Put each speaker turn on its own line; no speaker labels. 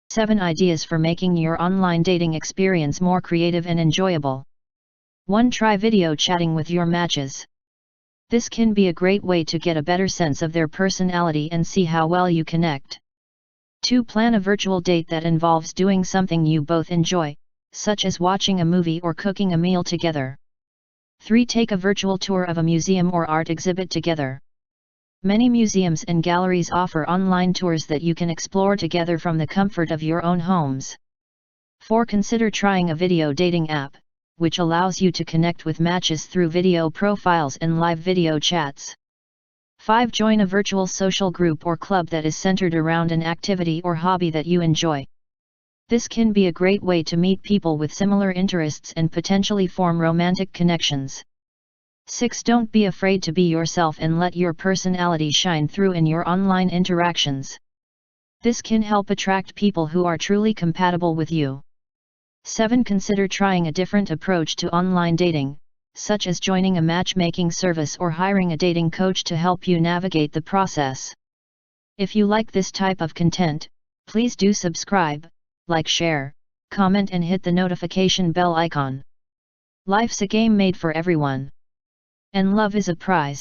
7 Ideas for making your online dating experience more creative and enjoyable. 1. Try video chatting with your matches. This can be a great way to get a better sense of their personality and see how well you connect. 2. Plan a virtual date that involves doing something you both enjoy, such as watching a movie or cooking a meal together. 3. Take a virtual tour of a museum or art exhibit together. Many museums and galleries offer online tours that you can explore together from the comfort of your own homes. 4. Consider trying a video dating app, which allows you to connect with matches through video profiles and live video chats. 5. Join a virtual social group or club that is centered around an activity or hobby that you enjoy. This can be a great way to meet people with similar interests and potentially form romantic connections. 6. Don't be afraid to be yourself and let your personality shine through in your online interactions. This can help attract people who are truly compatible with you. 7. Consider trying a different approach to online dating, such as joining a matchmaking service or hiring a dating coach to help you navigate the process. If you like this type of content, please do subscribe, like, share, comment and hit the notification bell icon. Life's a game made for everyone. And love is a prize.